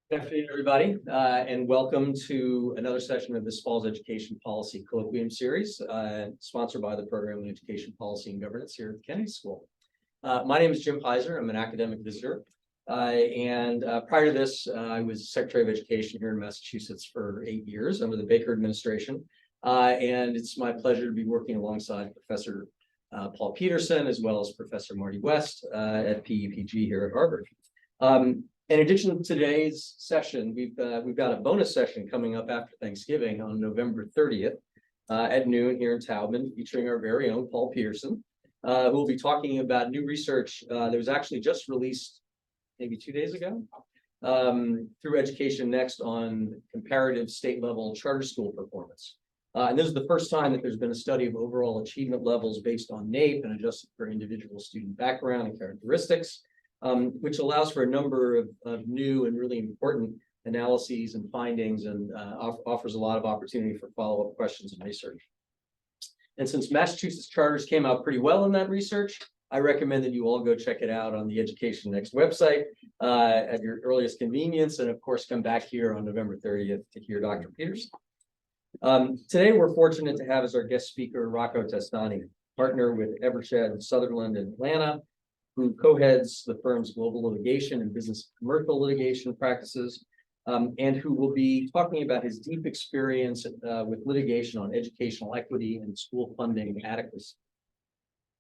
Good afternoon, everybody, and welcome to another session of this fall's Education Policy Colloquium Series, sponsored by the Program in Education Policy and Governance here at the Kennedy School. My name is Jim Heiser. I'm an academic visitor, and prior to this, I was Secretary of Education here in Massachusetts for 8 years under the Baker administration, and it's my pleasure to be working alongside Professor Paul Peterson as well as Professor Marty West at PEPG here at Harvard. In addition to today's session, we've got a bonus session coming up after Thanksgiving on November 30th at noon here in Taubman, featuring our very own Paul Peterson, who will be talking about new research that was actually just released maybe 2 days ago through Education Next on comparative state-level charter school performance. And this is the first time that there's been a study of overall achievement levels based on NAEP and adjusted for individual student background and characteristics. Which allows for a number of new and really important analyses and findings, and offers a lot of opportunity for follow-up questions and research. And since Massachusetts charters came out pretty well in that research, I recommend that you all go check it out on the Education Next website at your earliest convenience, and of course come back here on November 30th to hear Dr. Peterson. Today we're fortunate to have as our guest speaker Rocco Testani, partner with Eversheds-Sutherland in Atlanta, who co-heads the firm's global litigation and business commercial litigation practices, and who will be talking about his deep experience with litigation on educational equity and school funding adequacy.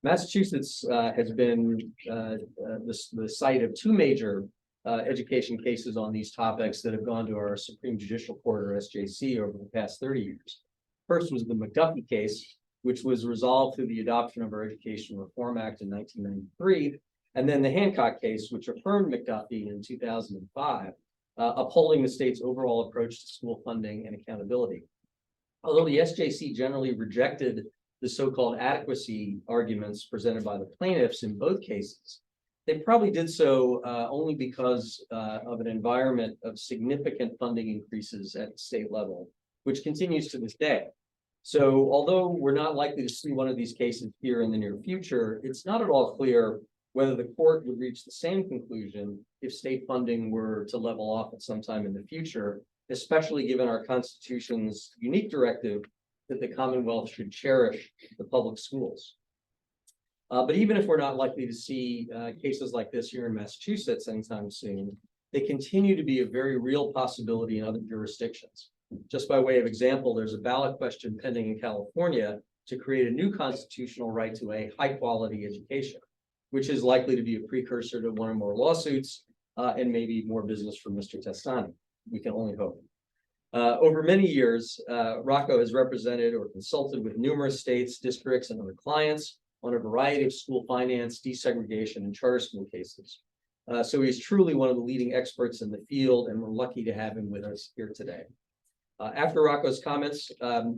Massachusetts has been the site of two major education cases on these topics that have gone to our Supreme Judicial Court, or SJC, over the past 30 years. First was the McDuffie case, which was resolved through the adoption of our Education Reform Act in 1993, and then the Hancock case, which affirmed McDuffie in 2005, upholding the state's overall approach to school funding and accountability. Although the SJC generally rejected the so-called adequacy arguments presented by the plaintiffs in both cases, they probably did so only because of an environment of significant funding increases at the state level, which continues to this day. So although we're not likely to see one of these cases here in the near future, it's not at all clear whether the court would reach the same conclusion if state funding were to level off at some time in the future, especially given our Constitution's unique directive that the Commonwealth should cherish the public schools. But even if we're not likely to see cases like this here in Massachusetts anytime soon, they continue to be a very real possibility in other jurisdictions. Just by way of example, there's a ballot question pending in California to create a new constitutional right to a high-quality education, which is likely to be a precursor to one or more lawsuits and maybe more business for Mr. Testani. We can only hope. Over many years, Rocco has represented or consulted with numerous states, districts, and other clients on a variety of school finance, desegregation, and charter school cases. So he's truly one of the leading experts in the field, and we're lucky to have him with us here today. After Rocco's comments,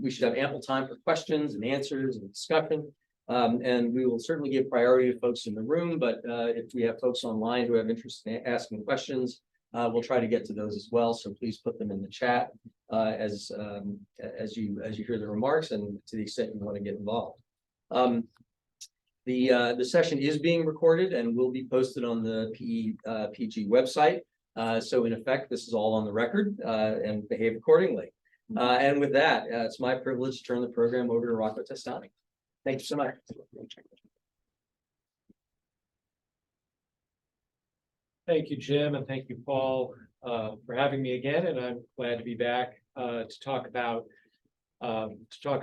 we should have ample time for questions and answers and discussion. And we will certainly give priority to folks in the room, but if we have folks online who have interest in asking questions, we'll try to get to those as well. So please put them in the chat as you hear the remarks, and to the extent you want to get involved. The session is being recorded and will be posted on the PEPG website. So in effect, this is all on the record and behave accordingly. And with that, it's my privilege to turn the program over to Rocco Testani. Thank you so much. Thank you, Jim, and thank you, Paul, for having me again. And I'm glad to be back to talk about school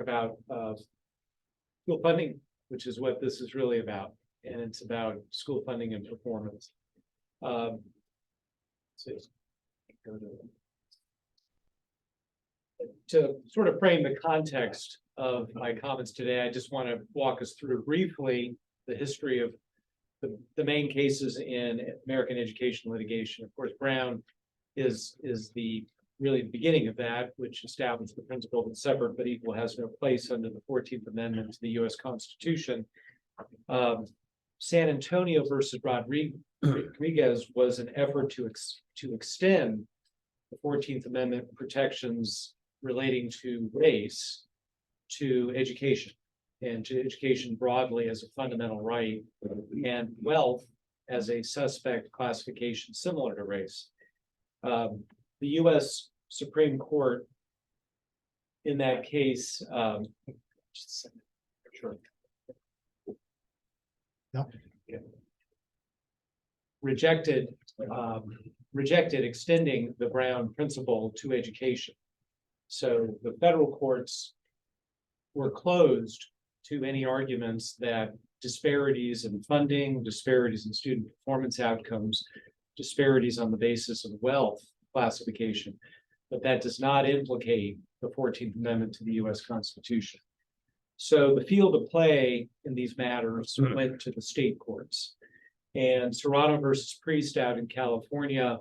funding, which is what this is really about, and it's about school funding and performance. To sort of frame the context of my comments today, I just want to walk us through briefly the history of the main cases in American education litigation. Of course, Brown is the really the beginning of that, which established the principle that separate but equal has no place under the 14th Amendment to the U.S. Constitution. San Antonio versus Rodriguez was an effort to extend the 14th Amendment protections relating to race to education, and to education broadly as a fundamental right, and wealth as a suspect classification similar to race. the US Supreme Court in that case, just a second. Sure. No. Yeah. Rejected extending the Brown principle to education. So the federal courts were closed to any arguments that disparities in funding, disparities in student performance outcomes, disparities on the basis of wealth classification, but that does not implicate the 14th Amendment to the US Constitution. So the field of play in these matters went to the state courts. And Serrano versus Priest out in California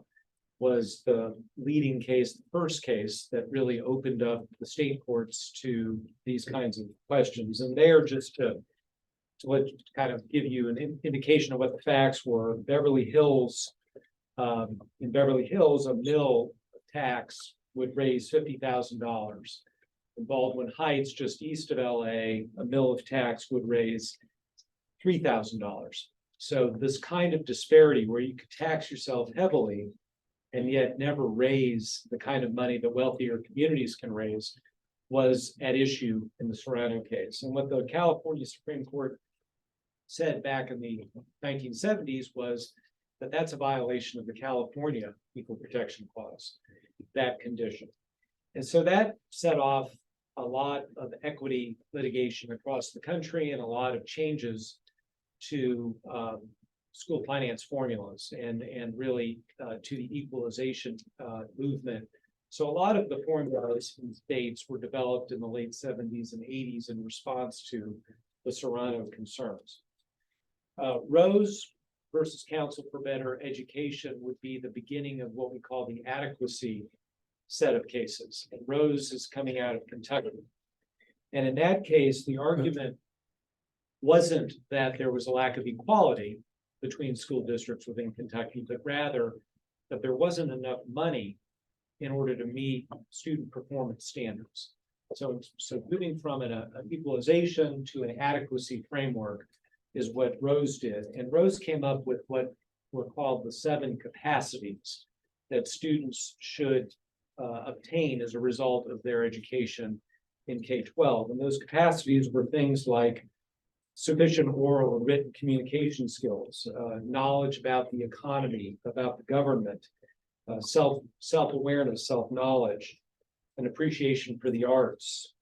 was the leading case, the first case that really opened up the state courts to these kinds of questions. And there, just to kind of give you an indication of what the facts were, Beverly Hills, in Beverly Hills, a mill tax would raise $50,000. In Baldwin Heights, just east of LA, a mill of tax would raise $3,000. So this kind of disparity where you could tax yourself heavily and yet never raise the kind of money that wealthier communities can raise was at issue in the Serrano case. And what the California Supreme Court said back in the 1970s was that that's a violation of the California Equal Protection Clause, that condition. And so that set off a lot of equity litigation across the country and a lot of changes to school finance formulas and really to the equalization movement. So a lot of the formulas in states were developed in the late 70s and 80s in response to the Serrano concerns. Rose versus Council for Better Education would be the beginning of what we call the adequacy set of cases. And Rose is coming out of Kentucky. And in that case, the argument wasn't that there was a lack of equality between school districts within Kentucky, but rather that there wasn't enough money in order to meet student performance standards. So moving from an equalization to an adequacy framework is what Rose did. And Rose came up with what were called the 7 capacities that students should obtain as a result of their education in K-12. And those capacities were things like sufficient oral and written communication skills, knowledge about the economy, about the government, self-awareness, self-knowledge, an appreciation for the arts,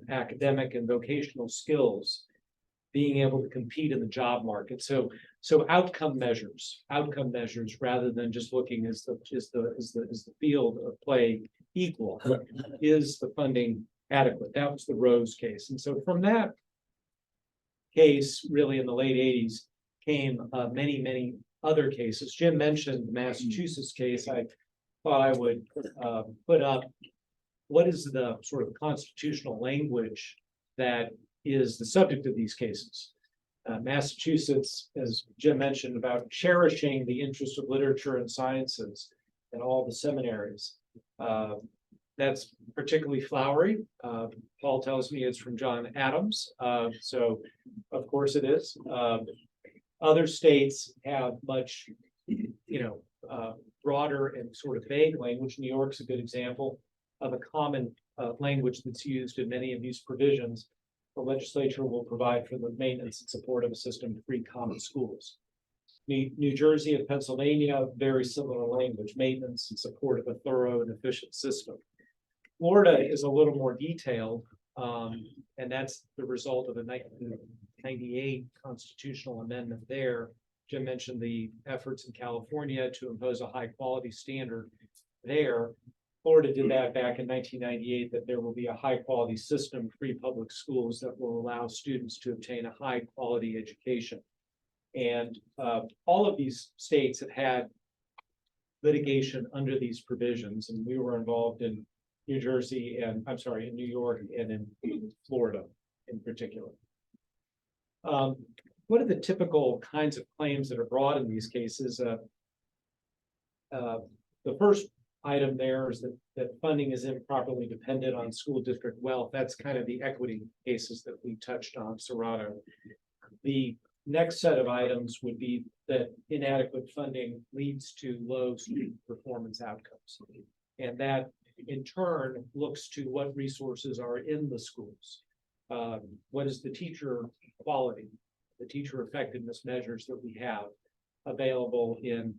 academic and vocational skills, being able to compete in the job market. So outcome measures rather than just looking is the field of play equal, is the funding adequate? That was the Rose case. And so from that case, really in the late 80s, came many other cases. Jim mentioned the Massachusetts case. I thought I would put up what is the sort of constitutional language that is the subject of these cases. Massachusetts, as Jim mentioned, about cherishing the interest of literature and sciences and all the seminaries. That's particularly flowery. Paul tells me it's from John Adams. So of course it is. Other states have much, broader and sort of vague language. New York's a good example of a common language that's used in many of these provisions. The legislature will provide for the maintenance and support of a system of free common schools. New Jersey and Pennsylvania, very similar language, maintenance and support of a thorough and efficient system. Florida is a little more detailed, and that's the result of a 1998 constitutional amendment there. Jim mentioned the efforts in California to impose a high quality standard there. Florida did that back in 1998, that there will be a high quality system, free public schools that will allow students to obtain a high quality education. And all of these states have had litigation under these provisions, and we were involved in New Jersey and in New York and in Florida in particular. What are the typical kinds of claims that are brought in these cases? The first item there is that funding is improperly dependent on school district wealth. That's kind of the equity cases that we touched on, Serrano. The next set of items would be that inadequate funding leads to low student performance outcomes. And that in turn looks to what resources are in the schools. What is the teacher quality, the teacher effectiveness measures that we have available in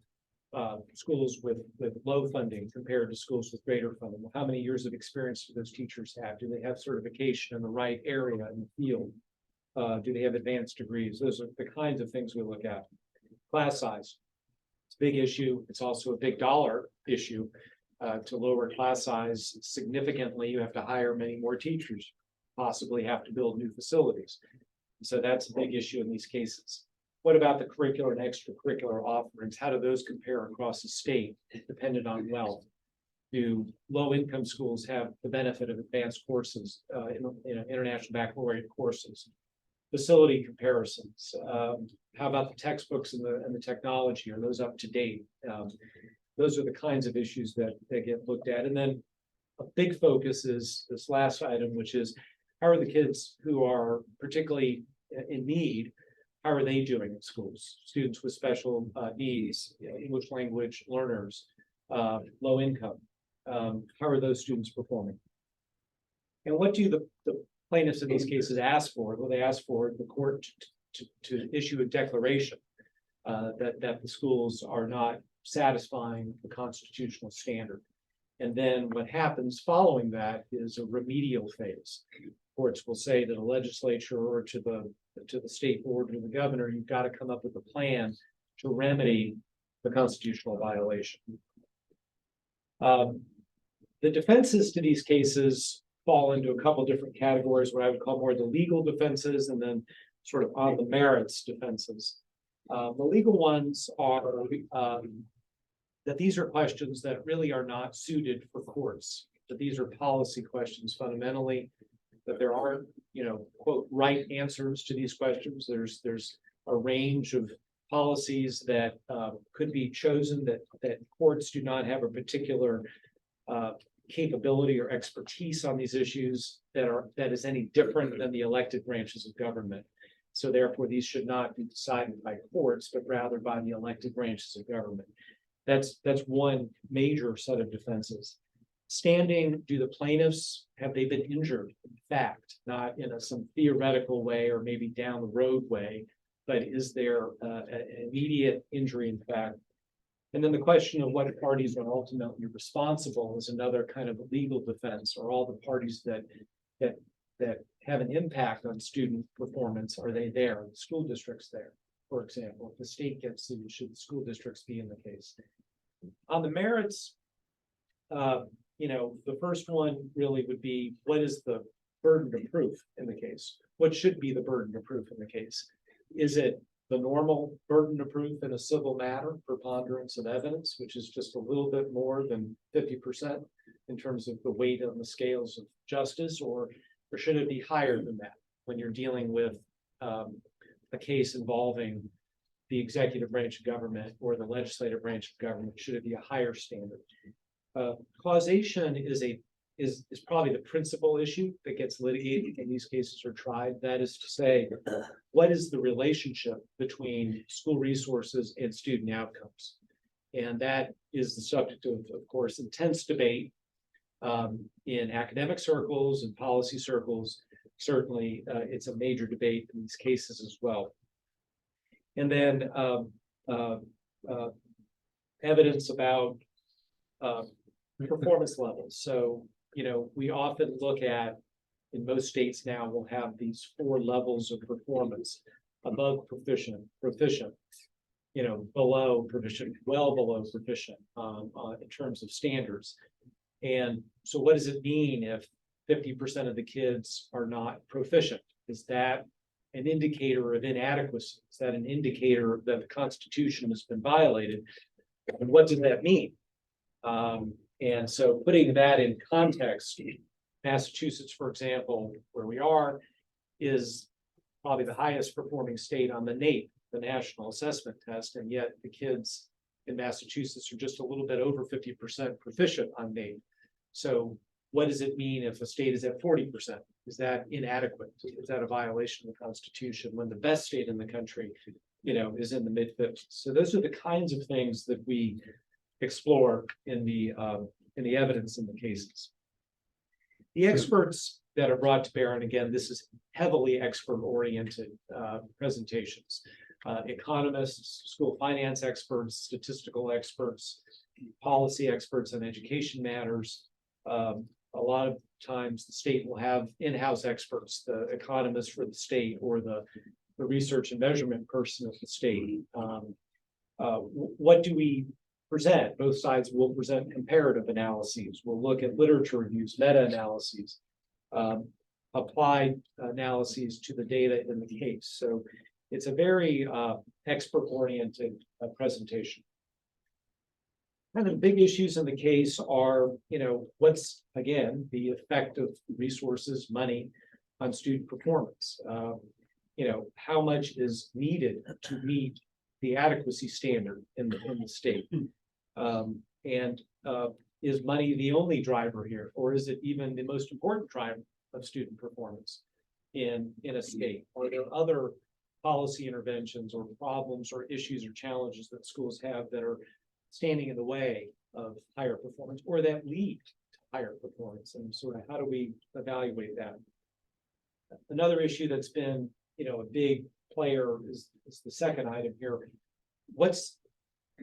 schools with low funding compared to schools with greater funding? How many years of experience do those teachers have? Do they have certification in the right area in the field? Do they have advanced degrees? Those are the kinds of things we look at. Class size. It's a big issue. It's also a big dollar issue. To lower class size significantly, you have to hire many more teachers, possibly have to build new facilities. So that's a big issue in these cases. What about the curricular and extracurricular offerings? How do those compare across the state, dependent on wealth? Do low-income schools have the benefit of advanced courses, international baccalaureate courses? Facility comparisons. How about the textbooks and the technology? Are those up to date? Those are the kinds of issues that get looked at. And then a big focus is this last item, which is how are the kids who are particularly in need, how are they doing in schools? Students with special needs, English language learners, low income. How are those students performing? And what do the plaintiffs in these cases ask for? Well, they ask for the court to issue a declaration that the schools are not satisfying the constitutional standard. And then what happens following that is a remedial phase. Courts will say to the legislature or to the state board or the governor, you've got to come up with a plan to remedy the constitutional violation. The defenses to these cases fall into a couple different categories, what I would call more the legal defenses and then sort of on the merits defenses. The legal ones are that these are questions that really are not suited for courts, that these are policy questions fundamentally, that there aren't, quote, right answers to these questions. There's a range of policies that could be chosen that courts do not have a particular capability or expertise on these issues that is any different than the elected branches of government. So therefore, these should not be decided by courts, but rather by the elected branches of government. That's one major set of defenses. Standing, do the plaintiffs, have they been injured? In fact, not in some theoretical way or maybe down the road way, but is there an immediate injury in fact? And then the question of what parties are ultimately responsible is another kind of legal defense, or all the parties that have an impact on student performance, are they there? The school district's there, for example. If the state gets sued, should the school districts be in the case? On the merits, the first one really would be, what is the burden of proof in the case? What should be the burden of proof in the case? Is it the normal burden of proof in a civil matter, preponderance of evidence, which is just a little bit more than 50% in terms of the weight on the scales of justice, or should it be higher than that when you're dealing with a case involving the executive branch of government or the legislative branch of government? Should it be a higher standard? Causation is probably the principal issue that gets litigated when these cases are tried. That is to say, what is the relationship between school resources and student outcomes? And that is the subject of course, intense debate in academic circles and policy circles. Certainly, it's a major debate in these cases as well. And then evidence about performance levels. So, we often look at, in most states now, we'll have these 4 levels of performance: above proficient, below proficient, well below proficient in terms of standards. And so what does it mean if 50% of the kids are not proficient? Is that an indicator of inadequacy? Is that an indicator that the Constitution has been violated? And what does that mean? And so putting that in context, Massachusetts, for example, where we are, is probably the highest performing state on the NAEP, the National Assessment Test, and yet the kids in Massachusetts are just a little bit over 50% proficient on NAEP. So what does it mean if a state is at 40%? Is that inadequate? Is that a violation of the Constitution when the best state in the country, is in the mid-50s? So those are the kinds of things that we explore in the the evidence in the cases. The experts that are brought to bear, and again, this is heavily expert-oriented presentations. Economists, school finance experts, statistical experts, policy experts on education matters. A lot of times the state will have in-house experts, the economists for the state or the research and measurement person of the state. What do we present? Both sides will present comparative analyses. We'll look at literature reviews, meta-analyses, applied analyses to the data in the case. So it's a very expert-oriented presentation. Kind of the big issues in the case are, what's, again, the effect of resources, money on student performance. How much is needed to meet the adequacy standard in the state? Is money the only driver here, or is it even the most important driver of student performance in a state? Are there other policy interventions or problems or issues or challenges that schools have that are standing in the way of higher performance or that lead to higher performance? And sort of how do we evaluate that? Another issue that's been, a big player is the second item here. What's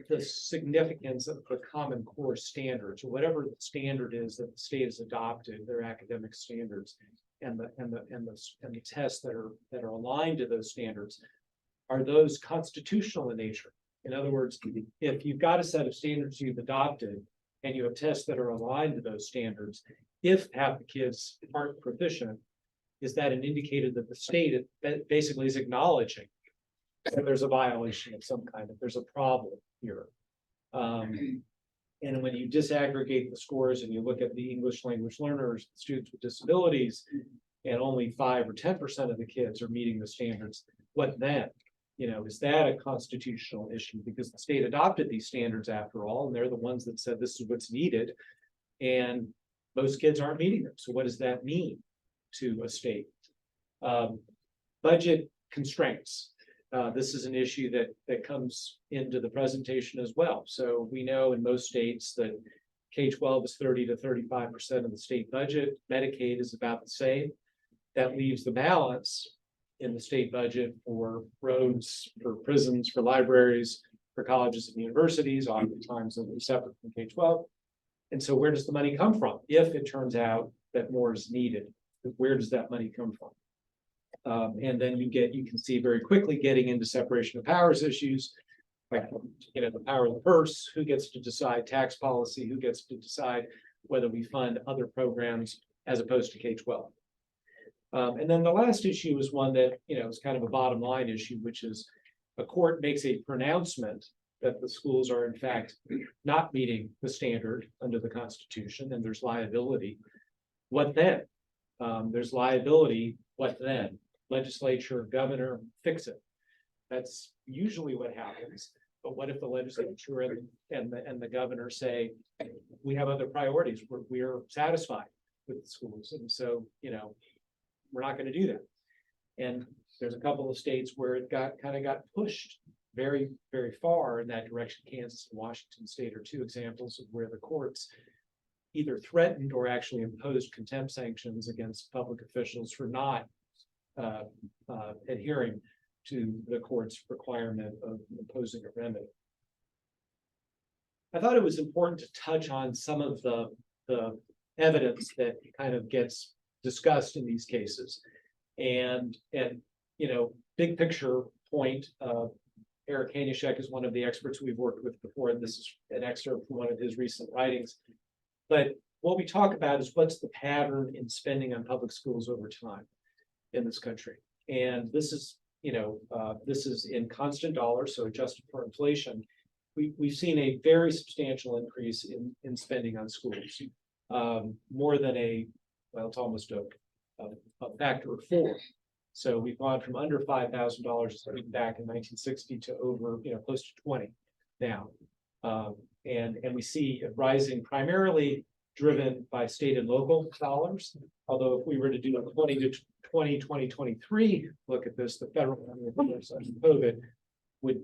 the significance of the Common Core standards, or whatever the standard is that the state has adopted, their academic standards, and the tests that are aligned to those standards? Are those constitutional in nature? In other words, if you've got a set of standards you've adopted and you have tests that are aligned to those standards, if half the kids aren't proficient, is that an indicator that the state basically is acknowledging that there's a violation of some kind, that there's a problem here? And when you disaggregate the scores and you look at the English language learners, students with disabilities, and only 5 or 10% of the kids are meeting the standards, what then? Is that a constitutional issue? Because the state adopted these standards after all, and they're the ones that said this is what's needed, and most kids aren't meeting them. So what does that mean to a state? Budget constraints. This is an issue that comes into the presentation as well. So we know in most states that K-12 is 30 to 35% of the state budget. Medicaid is about the same. That leaves the balance in the state budget for roads, for prisons, for libraries, for colleges and universities, oftentimes they're separate from K-12. And so where does the money come from? If it turns out that more is needed, where does that money come from? And then you can see very quickly getting into separation of powers issues, like, the power of the purse, who gets to decide tax policy, who gets to decide whether we fund other programs as opposed to K-12. And then the last issue is one that, is kind of a bottom line issue, which is a court makes a pronouncement that the schools are in fact not meeting the standard under the Constitution, and there's liability. What then? There's liability. What then? Legislature, governor, fix it. That's usually what happens. But what if the legislature and the governor say, we have other priorities, we're satisfied with the schools, and so we're not going to do that? And there's a couple of states where it got pushed very, very far in that direction. Kansas and Washington State are two examples of where the courts either threatened or actually imposed contempt sanctions against public officials for not adhering to the court's requirement of imposing a remedy. I thought it was important to touch on some of the evidence that kind of gets discussed in these cases. And big picture point, Eric Hanishek is one of the experts we've worked with before, and this is an excerpt from one of his recent writings. But what we talk about is what's the pattern in spending on public schools over time in this country. And this is, this is in constant dollars, so adjusted for inflation. We've seen a very substantial increase in spending on schools, more than it's almost a factor of 4. So we've gone from under $5,000 back in 1960 to over, close to 20 now. And we see it rising primarily driven by state and local dollars. Although if we were to do a 2023 look at this, the federal money of COVID would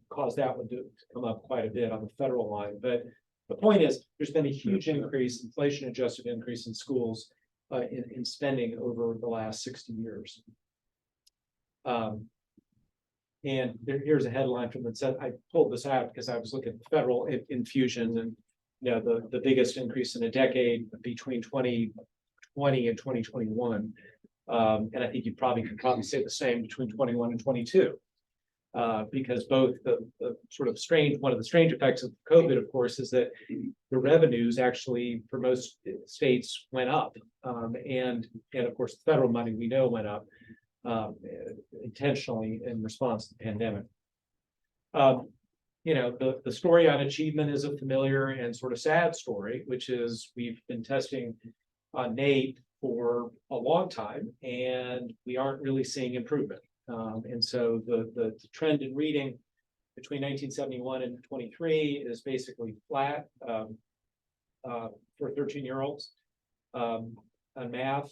cause that one to come up quite a bit on the federal line. But The point is, there's been a huge increase, inflation adjusted increase in schools in spending over the last 60 years. And here's a headline from the, I pulled this out because I was looking at federal infusion, and the biggest increase in a decade between 2020 and 2021. And I think you could probably say the same between 21 and 22. Because both the sort of one of the strange effects of COVID, of course, is that the revenues actually for most states went up. And of course, the federal money we know went up intentionally in response to the pandemic. The story on achievement is a familiar and sort of sad story, which is we've been testing on NAEP for a long time, and we aren't really seeing improvement. And so the trend in reading between 1971 and 23 is basically flat for 13-year-olds. On math,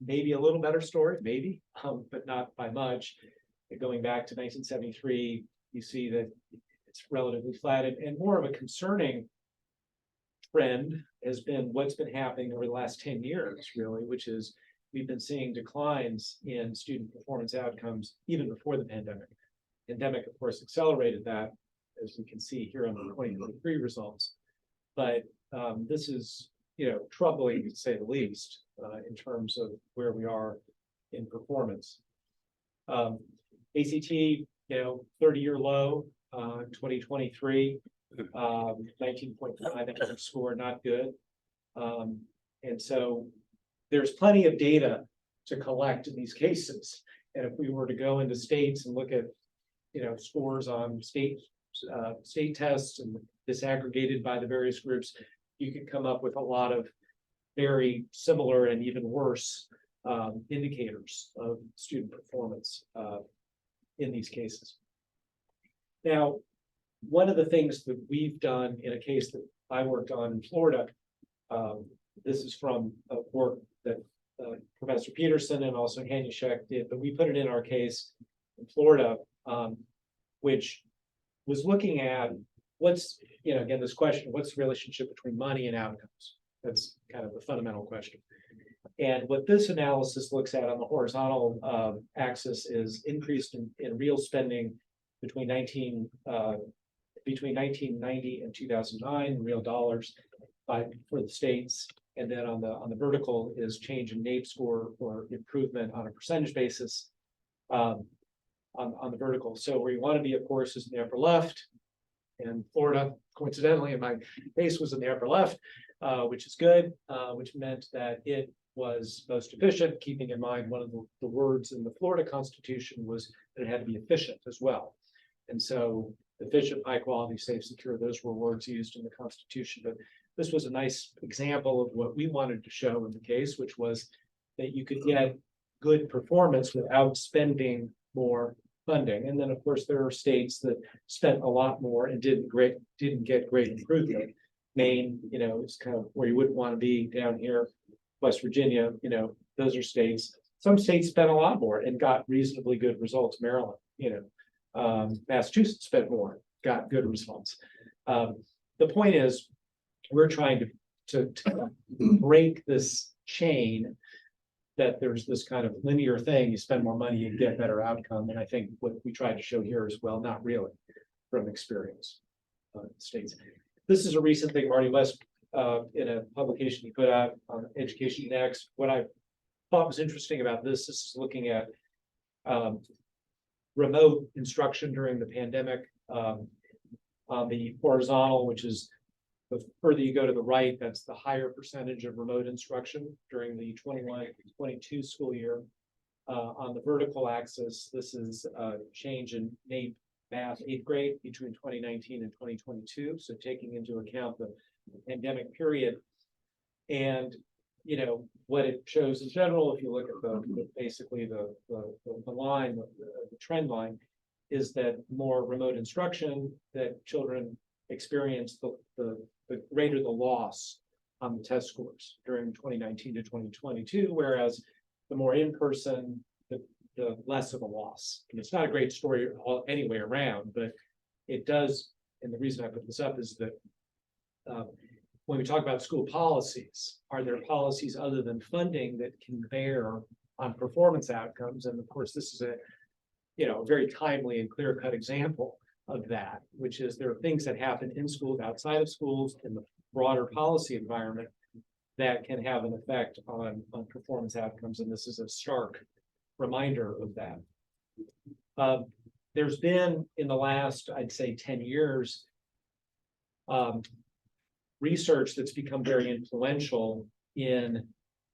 maybe a little better story, maybe, but not by much. Going back to 1973, you see that it's relatively flat, and more of a concerning trend has been what's been happening over the last 10 years, really, which is we've been seeing declines in student performance outcomes even before the pandemic. Pandemic, of course, accelerated that, as we can see here on the 2023 results. But this is, troubling to say the least, in terms of where we are in performance. ACT, 30-year low, 2023, 19.5 score, not good. And so there's plenty of data to collect in these cases. And if we were to go into states and look at, scores on state tests and disaggregated by the various groups, you could come up with a lot of very similar and even worse indicators of student performance in these cases. Now, one of the things that we've done in a case that I worked on in Florida, this is from a work that Professor Peterson and also Hanushek did, but we put it in our case in Florida, which was looking at what's, again, this question, what's the relationship between money and outcomes? That's kind of the fundamental question. And what this analysis looks at on the horizontal axis is increased in real spending between 1990 and 2009 in real dollars for the states. And then on the vertical is change in NAEP score or improvement on a percentage basis on the vertical. So where you want to be, of course, is in the upper left. And Florida, coincidentally, in my case, was in the upper left, which is good, which meant that it was most efficient, keeping in mind one of the words in the Florida Constitution was that it had to be efficient as well. And so efficient, high quality, safe, secure, those were words used in the Constitution. But this was a nice example of what we wanted to show in the case, which was that you could get good performance without spending more funding. And then, of course, there are states that spent a lot more and didn't get great improvement. Maine, is kind of where you wouldn't want to be down here. West Virginia, those are states. Some states spent a lot more and got reasonably good results. Maryland, Massachusetts spent more, got good results. The point is, we're trying to break this chain that there's this kind of linear thing. You spend more money, you get better outcome. And I think what we tried to show here is, well, not really, from experience states. This is a recent thing, Marty West, in a publication he put out on Education Next. What I thought was interesting about this is looking at remote instruction during the pandemic on the horizontal, which is the further you go to the right, that's the higher percentage of remote instruction during the 21-22 school year. On the vertical axis, this is a change in NAEP math 8th grade between 2019 and 2022. So taking into account the pandemic period. And what it shows in general, if you look at basically the line, the trend line, is that more remote instruction, that children experience the greater the loss on the test scores during 2019 to 2022, whereas the more in-person, the less of a loss. And it's not a great story any way around, but it does. And the reason I put this up is that when we talk about school policies, are there policies other than funding that can bear on performance outcomes? And of course, this is a very timely and clear-cut example of that, which is there are things that happen in schools, outside of schools, in the broader policy environment that can have an effect on performance outcomes. And this is a stark reminder of that. There's been in the last, I'd say 10 years, research that's become very influential in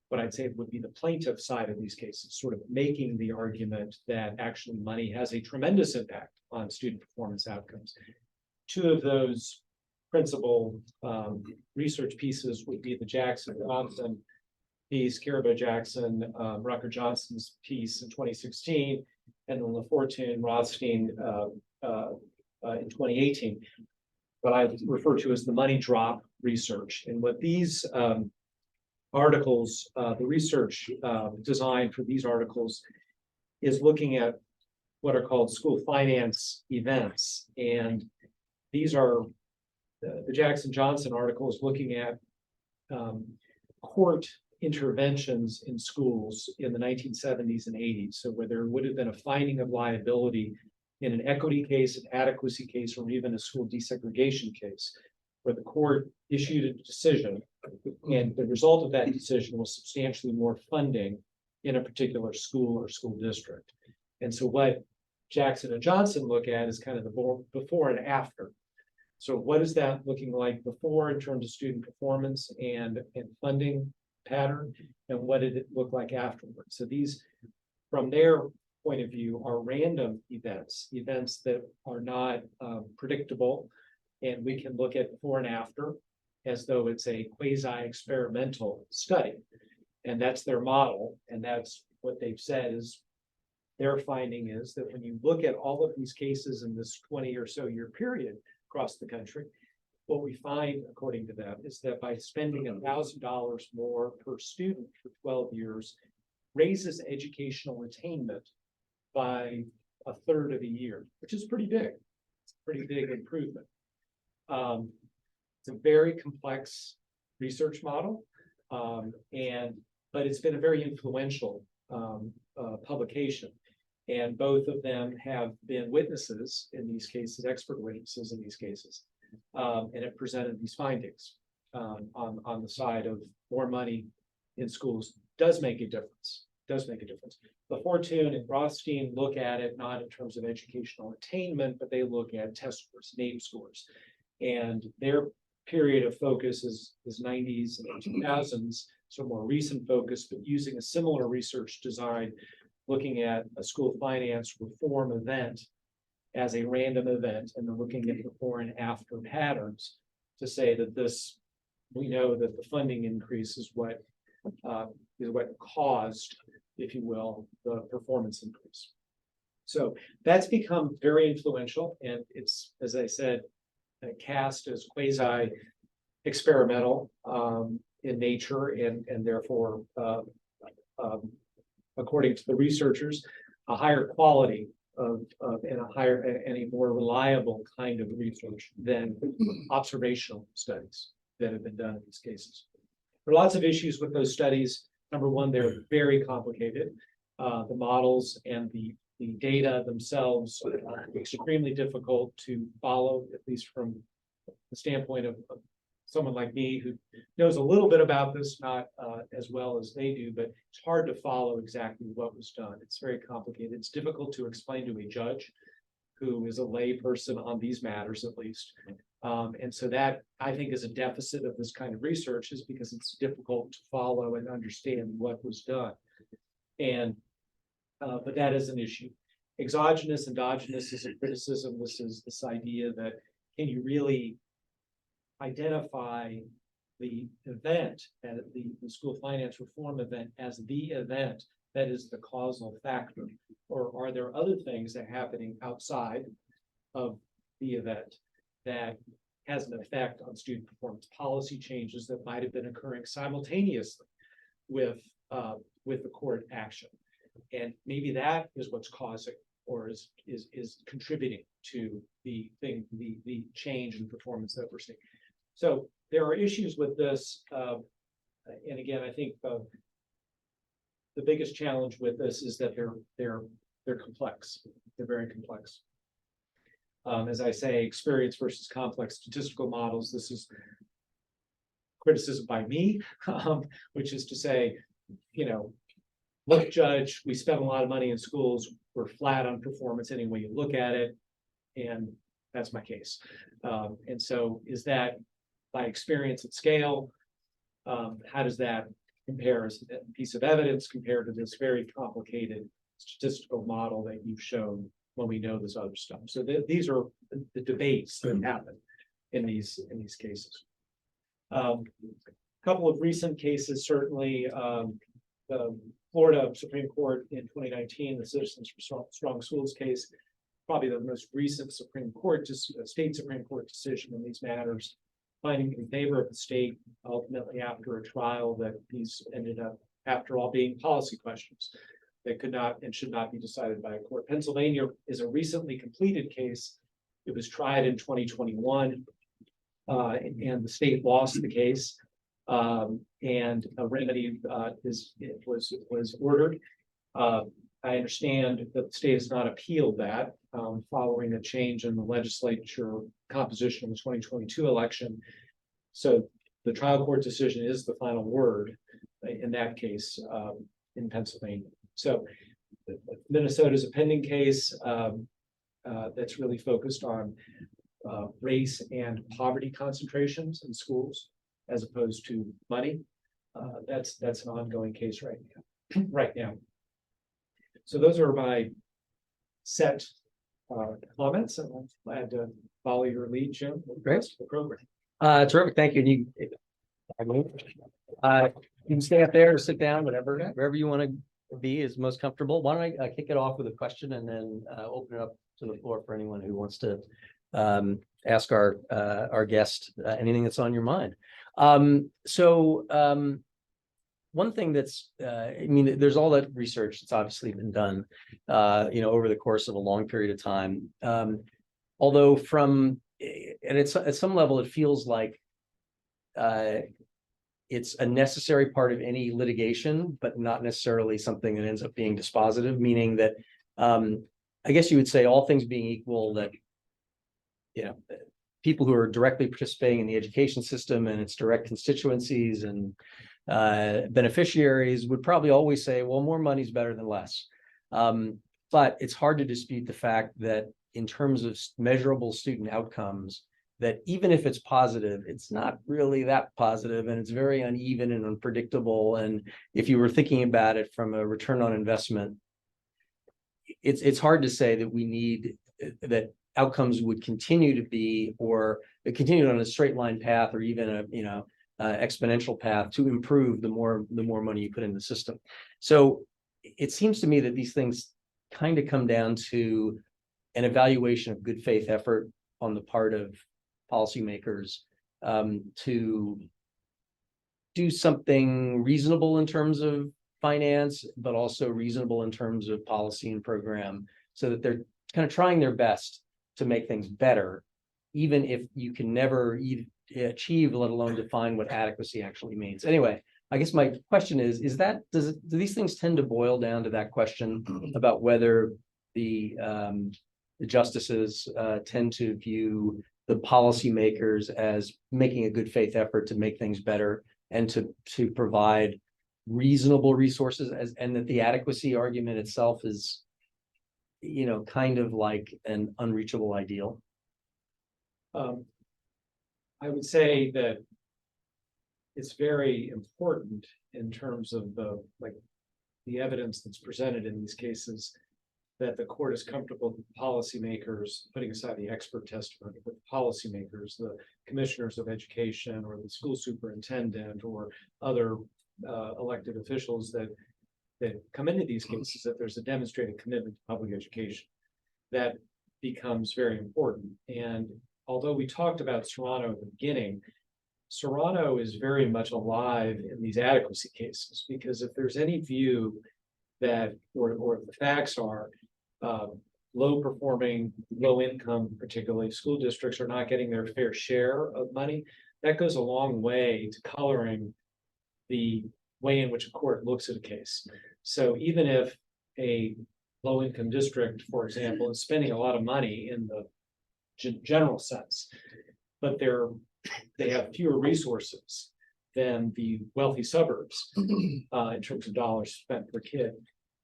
what I'd say would be the plaintiff side of these cases, sort of making the argument that actually money has a tremendous impact on student performance outcomes. Two of those principal research pieces would be the Jackson-Johnson piece, Carabo-Jackson, Rucker-Johnson's piece in 2016, and the Lafortune-Rothstein in 2018. What I refer to as the money drop research. And what these articles, the research design for these articles is looking at what are called school finance events. And these are the Jackson-Johnson article is looking at court interventions in schools in the 1970s and 80s. So where there would have been a finding of liability in an equity case, an adequacy case, or even a school desegregation case, where the court issued a decision, and the result of that decision was substantially more funding in a particular school or school district. And so what Jackson and Johnson look at is kind of the before and after. So what is that looking like before in terms of student performance and funding pattern, and what did it look like afterwards? So these, from their point of view, are random events that are not predictable, and we can look at before and after as though it's a quasi-experimental study. And that's their model, and that's what they've said is their finding is that when you look at all of these cases in this 20 or so year period across the country, what we find, according to them, is that by spending $1,000 more per student for 12 years, raises educational attainment by a third of a year, which is pretty big. It's a pretty big improvement. It's a very complex research model, but it's been a very influential publication. And both of them have been witnesses in these cases, expert witnesses in these cases, and it presented these findings on the side of more money in schools does make a difference. Does make a difference. Lafortune and Rothstein look at it not in terms of educational attainment, but they look at test scores, NAEP scores, and their period of focus is 90s and 2000s, so more recent focus, but using a similar research design, looking at a school finance reform event as a random event, and then looking at before and after patterns to say that this, we know that the funding increase is what caused, if you will, the performance increase. So that's become very influential, and it's, as I said, cast as quasi-experimental in nature, and therefore, according to the researchers, a higher quality and a more reliable kind of research than observational studies that have been done in these cases. There are lots of issues with those studies. Number one, they're very complicated. The models and the data themselves are extremely difficult to follow, at least from the standpoint of someone like me who knows a little bit about this, not as well as they do, but it's hard to follow exactly what was done. It's very complicated. It's difficult to explain to a judge who is a lay person on these matters, at least. And so that, I think, is a deficit of this kind of research, is because it's difficult to follow and understand what was done. And but that is an issue. Exogenous, endogenous is a criticism. This is this idea that can you really identify the event, the school finance reform event, as the event that is the causal factor? Or are there other things that are happening outside of the event that has an effect on student performance, policy changes that might have been occurring simultaneously with the court action? And maybe that is what's causing or is contributing to the change in performance that we're seeing. So there are issues with this, and again, I think the biggest challenge with this is that they're complex. They're very complex. As I say, experience versus complex statistical models. This is criticism by me, which is to say, look, Judge, we spent a lot of money in schools. We're flat on performance any way you look at it, and that's my case. And so, is that by experience at scale? How does that compare as a piece of evidence compared to this very complicated statistical model that you've shown when we know this other stuff? So these are the debates that happen in these cases. Couple of recent cases, certainly, the Florida Supreme Court in 2019, the Citizens for Strong Schools case, probably the most recent state Supreme Court decision in these matters, finding in favor of the state, ultimately after a trial that these ended up, after all, being policy questions that could not and should not be decided by a court. Pennsylvania is a recently completed case. It was tried in 2021, and the state lost the case, and a remedy was ordered. I understand that the state has not appealed that following a change in the legislature composition in the 2022 election. So the trial court decision is the final word in that case in Pennsylvania. So Minnesota's a pending case that's really focused on race and poverty concentrations in schools as opposed to money. That's an ongoing case right now. So those are my set comments, and I'm glad to follow your lead, Jim. Great. The program. Terrific. Thank you. You can stay up there or sit down, wherever you want to be is most comfortable. Why don't I kick it off with a question and then open it up to the floor for anyone who wants to ask our guest anything that's on your mind. One thing that's, there's all that research that's obviously been done, over the course of a long period of time. Although at some level, it feels like it's a necessary part of any litigation, but not necessarily something that ends up being dispositive, meaning that I guess you would say, all things being equal, that people who are directly participating in the education system and its direct constituencies and beneficiaries would probably always say, well, more money is better than less. But it's hard to dispute the fact that in terms of measurable student outcomes, that even if it's positive, it's not really that positive, and it's very uneven and unpredictable. And if you were thinking about it from a return on investment, it's hard to say that outcomes would continue to be, or continue on a straight line path, or even a exponential path to improve the more money you put in the system. So it seems to me that these things kind of come down to an evaluation of good faith effort on the part of policymakers to do something reasonable in terms of finance, but also reasonable in terms of policy and program, so that they're kind of trying their best to make things better, even if you can never achieve, let alone define what adequacy actually means. Anyway, I guess my question is do these things tend to boil down to that question about whether the justices tend to view the policymakers as making a good faith effort to make things better and to provide reasonable resources, and that the adequacy argument itself is kind of like an unreachable ideal? I would say that it's very important in terms of the evidence that's presented in these cases, that the court is comfortable with policymakers, putting aside the expert testimony, but policymakers, the commissioners of education or the school superintendent or other elected officials that come into these cases, that there's a demonstrated commitment to public education. That becomes very important. And although we talked about Serrano at the beginning, Serrano is very much alive in these adequacy cases, because if there's any view that, or if the facts are low performing, low income, particularly school districts, are not getting their fair share of money, that goes a long way to coloring the way in which a court looks at a case. So even if a low-income district, for example, is spending a lot of money in the general sense, but they have fewer resources than the wealthy suburbs in terms of dollars spent per kid,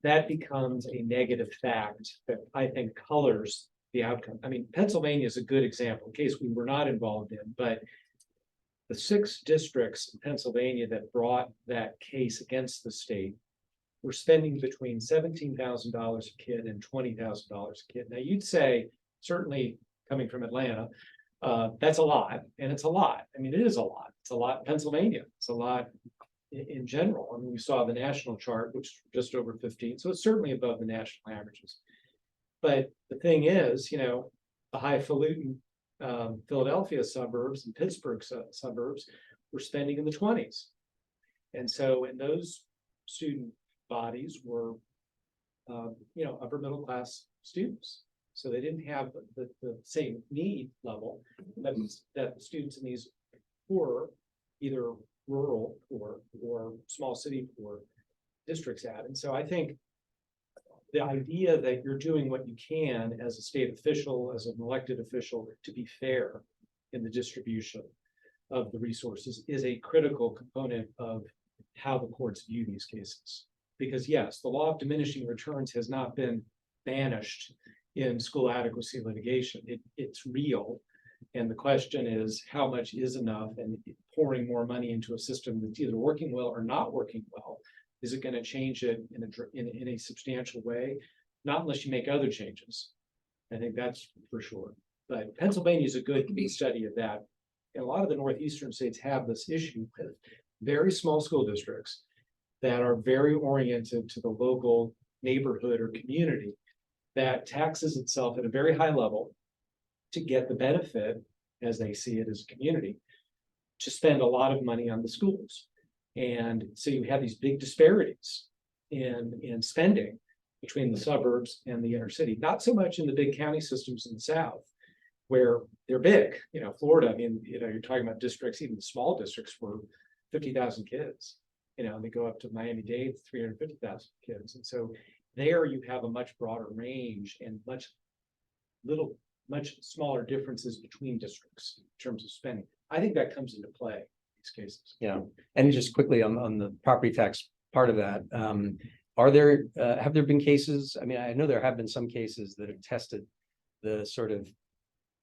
that becomes a negative fact that I think colors the outcome. I mean, Pennsylvania is a good example, a case we were not involved in, but the 6 districts in Pennsylvania that brought that case against the state were spending between $17,000 a kid and $20,000 a kid. Now, you'd say, certainly coming from Atlanta, that's a lot, and it's a lot. I mean, it is a lot. It's a lot in Pennsylvania. It's a lot in general. I mean, we saw the national chart, which is just over 15, so it's certainly above the national averages. But the thing is, you know, the highfalutin Philadelphia suburbs and Pittsburgh suburbs were spending in the 20s. And so, and those student bodies were, you know, upper middle class students. So they didn't have the same need level that the students in these poor, either rural poor or small city poor districts had. And so I think the idea that you're doing what you can as a state official, as an elected official, to be fair in the distribution of the resources is a critical component of how the courts view these cases. Because yes, the law of diminishing returns has not been banished in school adequacy litigation. It's real. And the question is, how much is enough? And pouring more money into a system that's either working well or not working well, is it going to change it in a substantial way? Not unless you make other changes. I think that's for sure. But Pennsylvania is a good case study of that. And a lot of the northeastern states have this issue with very small school districts that are very oriented to the local neighborhood or community that taxes itself at a very high level to get the benefit, as they see it as a community, to spend a lot of money on the schools. And so you have these big disparities in spending between the suburbs and the inner city, not so much in the big county systems in the South, where they're big. You know, Florida, I mean, you know, you're talking about districts, even small districts for 50,000 kids, you know, and they go up to Miami-Dade, 350,000 kids. And so there you have a much broader range and much smaller differences between districts in terms of spending. I think that comes into play in these cases. Yeah, and just quickly on the property tax part of that, have there been cases? I mean, I know there have been some cases that have tested the sort of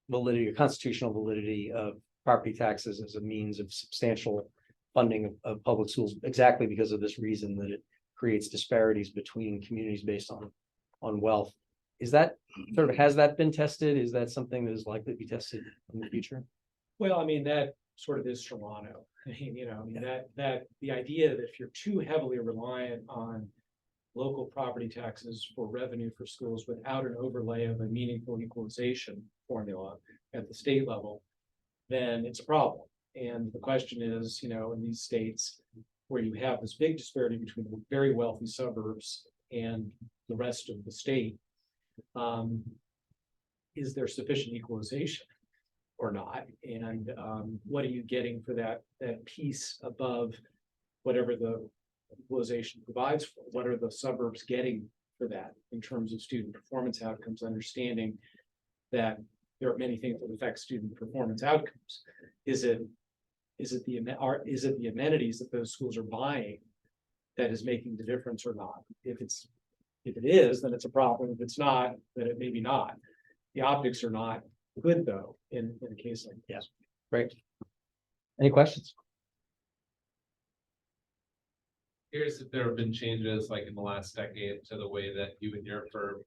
validity or constitutional validity of property taxes as a means of substantial funding of public schools, exactly because of this reason that it creates disparities between communities based on wealth. Is that sort of, has that been tested? Is that something that is likely to be tested in the future? Well, I mean, that sort of is Toronto. I mean, you know, I mean, that the idea that if you're too heavily reliant on local property taxes for revenue for schools without an overlay of a meaningful equalization formula at the state level, then it's a problem. And the question is, you know, in these states where you have this big disparity between the very wealthy suburbs and the rest of the state, is there sufficient equalization or not? And what are you getting for that piece above whatever the equalization provides for? What are the suburbs getting for that in terms of student performance outcomes, understanding that there are many things that affect student performance outcomes? Is it the amenities that those schools are buying that is making the difference or not? If it is, then it's a problem. If it's not, then it may be not. The optics are not good though in a case like this. Great. Any questions? Curious if there have been changes like in the last decade to the way that you and your firm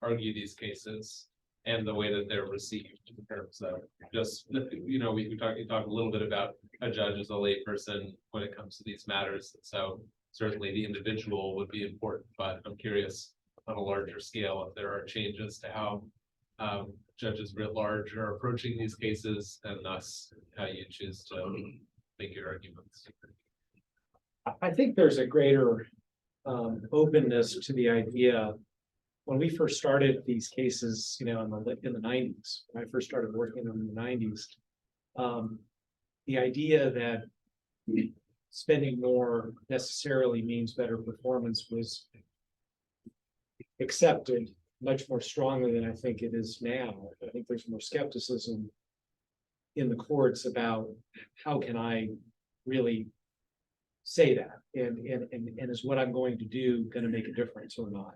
argue these cases and the way that they're received in terms of just, you know, you talk a little bit about a judge as a layperson when it comes to these matters. So certainly the individual would be important, but I'm curious on a larger scale if there are changes to how judges writ large are approaching these cases and thus how you choose to make your arguments. I think there's a greater openness to the idea. When we first started these cases, you know, in the 90s, when I first started working in the 90s, the idea that spending more necessarily means better performance was accepted much more strongly than I think it is now. I think there's more skepticism in the courts about how can I really say that, and is what I'm going to do going to make a difference or not?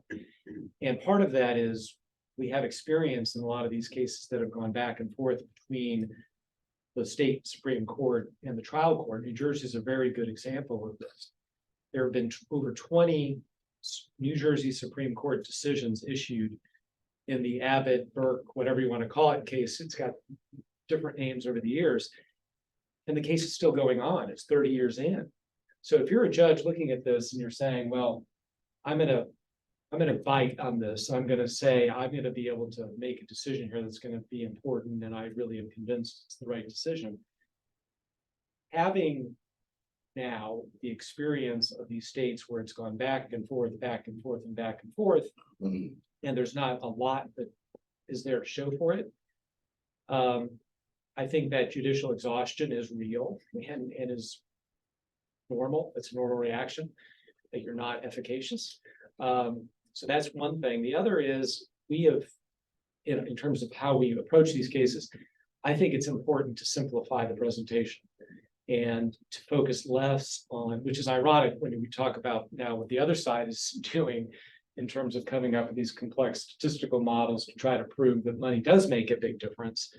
And part of that is we have experience in a lot of these cases that have gone back and forth between the state Supreme Court and the trial court. New Jersey is a very good example of this. There have been over 20 New Jersey Supreme Court decisions issued in the Abbott, Burke, whatever you want to call it case. It's got different names over the years. And the case is still going on. It's 30 years in. So if you're a judge looking at this and you're saying, well, I'm gonna bite on this. I'm gonna say I'm gonna be able to make a decision here that's going to be important, and I really am convinced it's the right decision. Having now the experience of these states where it's gone back and forth, back and forth, and back and forth, and there's not a lot that is there to show for it. I think that judicial exhaustion is real and is normal. It's a normal reaction that you're not efficacious. So that's one thing. The other is we have, in terms of how we approach these cases, I think it's important to simplify the presentation and to focus less on, which is ironic when we talk about now what the other side is doing in terms of coming up with these complex statistical models to try to prove that money does make a big difference,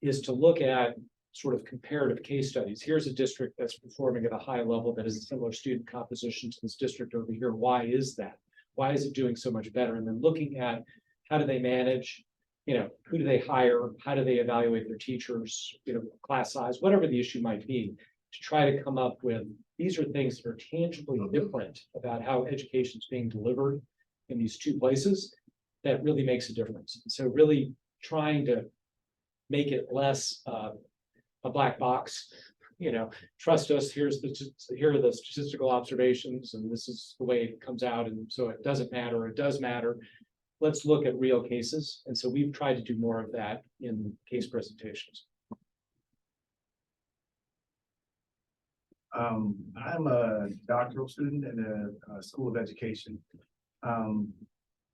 is to look at sort of comparative case studies. Here's a district that's performing at a high level that has a similar student composition to this district over here. Why is that? Why is it doing so much better? And then looking at how do they manage, who do they hire? How do they evaluate their teachers, class size, whatever the issue might be, to try to come up with, these are things that are tangibly different about how education is being delivered in these two places that really makes a difference. And so really trying to make it less a black box, trust us, here are the statistical observations, and this is the way it comes out, and so it doesn't matter, or it does matter. Let's look at real cases. And so we've tried to do more of that in case presentations. I'm a doctoral student in the School of Education.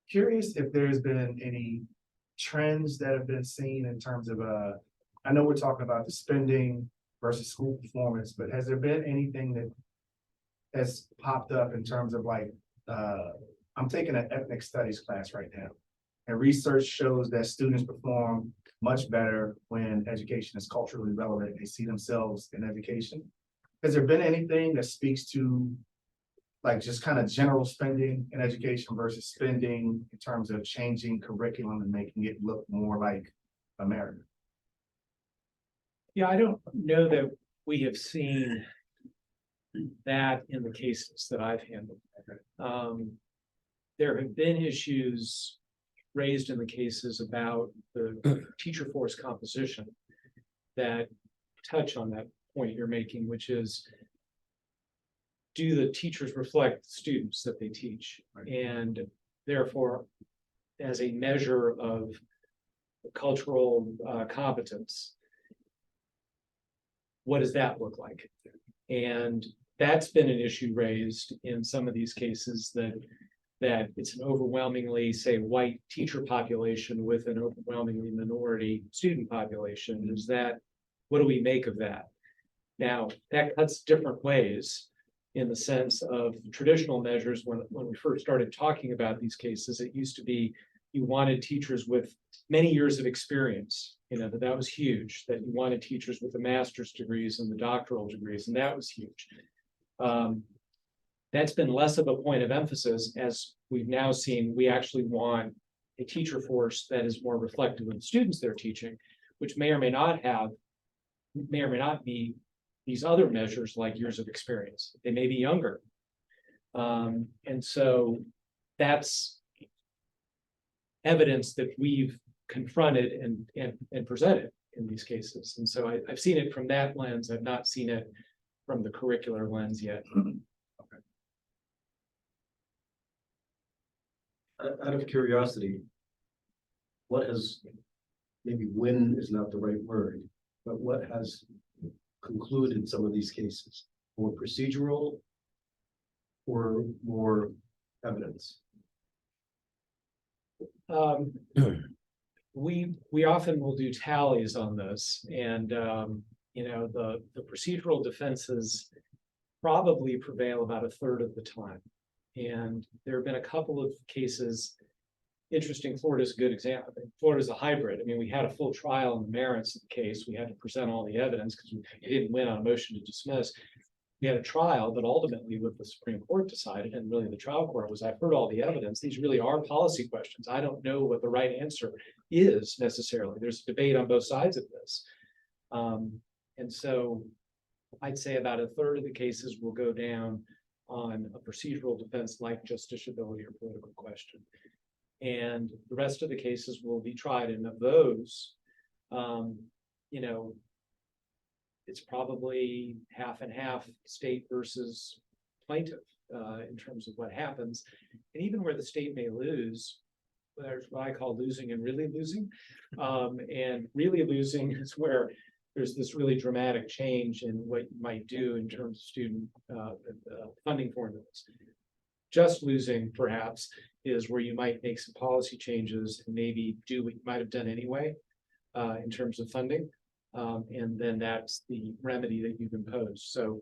Curious if there's been any trends that have been seen in terms of, I know we're talking about the spending versus school performance, but has there been anything that has popped up in terms of like, I'm taking an ethnic studies class right now, and research shows that students perform much better when education is culturally relevant. They see themselves in education. Has there been anything that speaks to like just kind of general spending in education versus spending in terms of changing curriculum and making it look more like America? Yeah, I don't know that we have seen that in the cases that I've handled. There have been issues raised in the cases about the teacher force composition that touch on that point you're making, which is, do the teachers reflect the students that they teach? Right. And therefore, as a measure of cultural competence, what does that look like? And that's been an issue raised in some of these cases, that it's an overwhelmingly, say, white teacher population with an overwhelmingly minority student population. Is that, what do we make of that? Now, that cuts different ways in the sense of traditional measures. When we first started talking about these cases, it used to be you wanted teachers with many years of experience, that was huge, that you wanted teachers with the master's degrees and the doctoral degrees, and that was huge. That's been less of a point of emphasis, as we've now seen. We actually want a teacher force that is more reflective of the students they're teaching, which may or may not be these other measures like years of experience. They may be younger. And so that's evidence that we've confronted and presented in these cases. And so I've seen it from that lens. I've not seen it from the curricular lens yet. Out of curiosity, what has, maybe win is not the right word, but what has conclude in some of these cases? More procedural or more evidence? We often will do tallies on this, and the procedural defenses probably prevail about a third of the time. And there have been a couple of cases. Interesting, Florida's a good example. Florida's a hybrid. I mean, we had a full trial on the merits of the case. We had to present all the evidence because we didn't win on a motion to dismiss. We had a trial, but ultimately what the Supreme Court decided, and really the trial court, was I've heard all the evidence. These really are policy questions. I don't know what the right answer is necessarily. There's a debate on both sides of this. And so I'd say about a third of the cases will go down on a procedural defense like justiciability or political question. And the rest of the cases will be tried. And of those, it's probably half and half state versus plaintiff in terms of what happens. And even where the state may lose, there's what I call losing and really losing. And really losing is where there's this really dramatic change in what you might do in terms of student funding formulas. Just losing, perhaps, is where you might make some policy changes and maybe do what you might have done anyway in terms of funding. And then that's the remedy that you've imposed. So,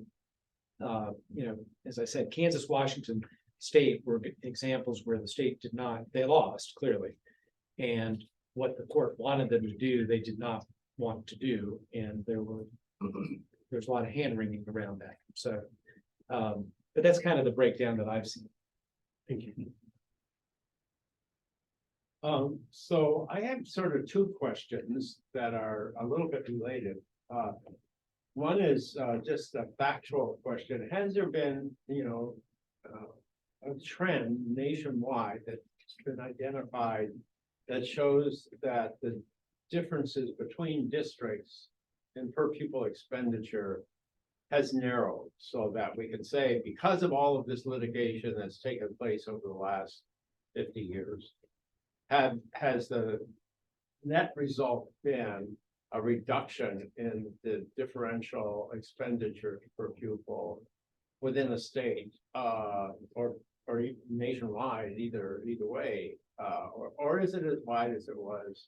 as I said, Kansas, Washington State were examples where the state did not, they lost clearly. And what the court wanted them to do, they did not want to do. And there's a lot of hand wringing around that. So, but that's kind of the breakdown that I've seen. Thank you. So I have sort of two questions that are a little bit related. One is just a factual question. Has there been, a trend nationwide that's been identified that shows that the differences between districts and per pupil expenditure has narrowed, so that we can say, because of all of this litigation that's taken place over the last 50 years, has the net result been a reduction in the differential expenditure per pupil within a state, or nationwide, either way, or is it as wide as it was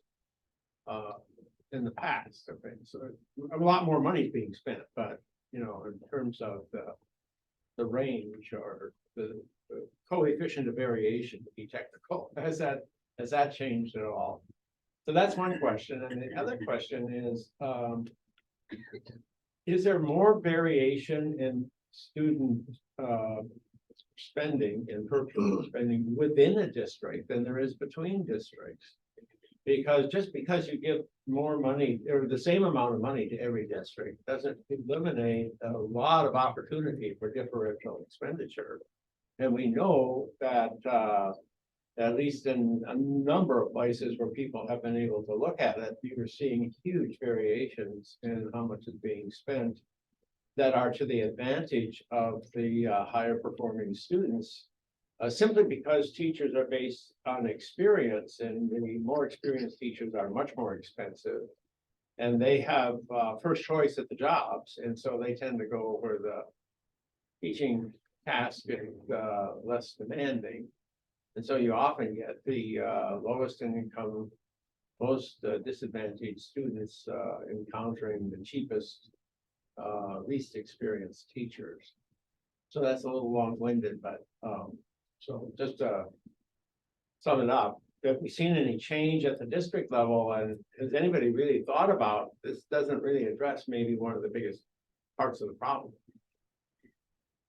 in the past? I think so. A lot more money is being spent, but in terms of the range or the coefficient of variation, to be technical, has that changed at all? So that's one question. And the other question is there more variation in student spending and per pupil spending within a district than there is between districts? Because just because you give more money or the same amount of money to every district doesn't eliminate a lot of opportunity for differential expenditure. And we know that at least in a number of places where people have been able to look at it, you're seeing huge variations in how much is being spent that are to the advantage of the higher performing students, simply because teachers are based on experience, and the more experienced teachers are much more expensive, and they have first choice at the jobs, and so they tend to go where the teaching task is less demanding. And so you often get the lowest income, most disadvantaged students encountering the cheapest, least experienced teachers. So that's a little long-winded, but so just to sum it up, have we seen any change at the district level, and has anybody really thought about this? Doesn't really address maybe one of the biggest parts of the problem.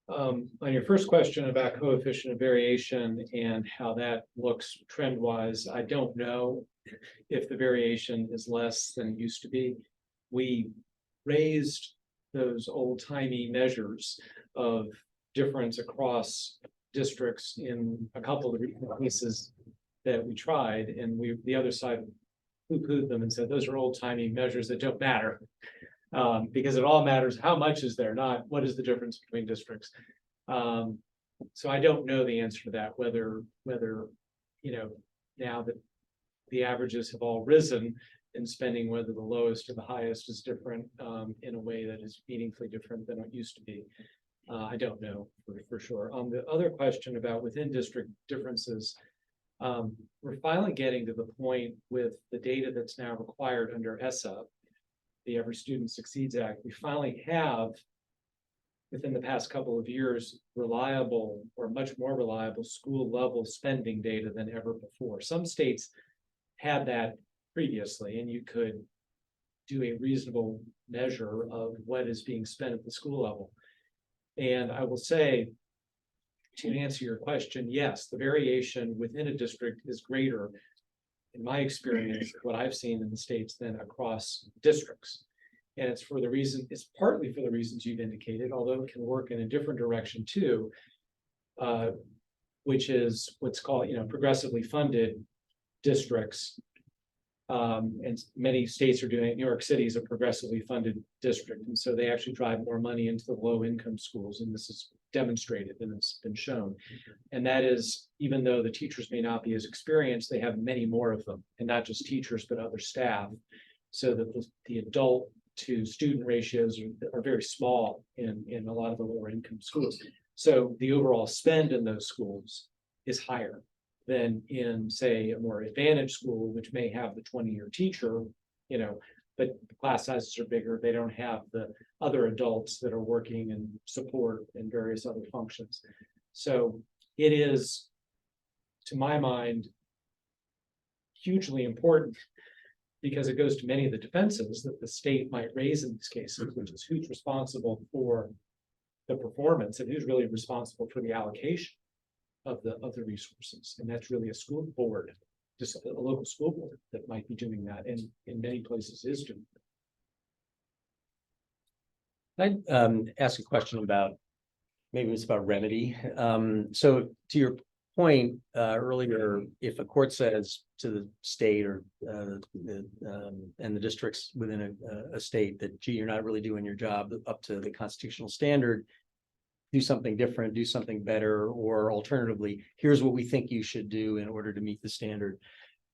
On your first question about coefficient of variation and how that looks trend-wise, I don't know if the variation is less than it used to be. We raised those old-timey measures of difference across districts in a couple of the cases that we tried, and the other side poo-pooed them and said those are old-timey measures that don't matter. Because it all matters how much is there, not what is the difference between districts. So I don't know the answer to that, whether now that the averages have all risen, in spending, whether the lowest or the highest is different in a way that is meaningfully different than it used to be. I don't know for sure. On the other question about within district differences, we're finally getting to the point with the data that's now required under ESSA, the Every Student Succeeds Act. We finally have, within the past couple of years, reliable or much more reliable school level spending data than ever before. Some states had that previously, and you could do a reasonable measure of what is being spent at the school level. And I will say, to answer your question, yes, the variation within a district is greater, in my experience, what I've seen in the states than across districts. And it's partly for the reasons you've indicated, although it can work in a different direction too, which is what's called, progressively funded districts. And many states are doing it. New York City is a progressively funded district. And so they actually drive more money into the low income schools. And this is demonstrated and it's been shown. And that is, even though the teachers may not be as experienced, they have many more of them, and not just teachers, but other staff. So that the adult to student ratios are very small in a lot of the lower income schools. So the overall spend in those schools is higher than in, say, a more advantaged school, which may have the 20-year teacher, but the class sizes are bigger. They don't have the other adults that are working and support and various other functions. So it is, to my mind, hugely important, because it goes to many of the defenses that the state might raise in these cases, which is who's responsible for the performance and who's really responsible for the allocation of the resources. And that's really a school board, just a local school board that might be doing that, and in many places is doing it. I'd ask a question about, maybe it's about remedy. So to your point earlier, if a court says to the state or and the districts within a state that, gee, you're not really doing your job up to the constitutional standard, do something different, do something better, or alternatively, here's what we think you should do in order to meet the standard.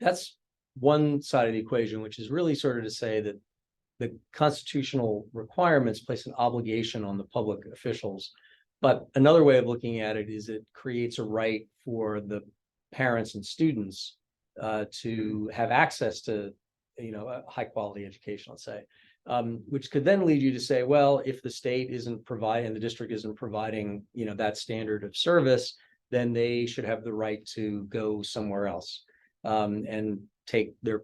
That's one side of the equation, which is really sort of to say that the constitutional requirements place an obligation on the public officials. But another way of looking at it is it creates a right for the parents and students to have access to, a high quality education, let's say. Which could then lead you to say, well, if the state isn't providing, the district isn't providing, that standard of service, then they should have the right to go somewhere else and take their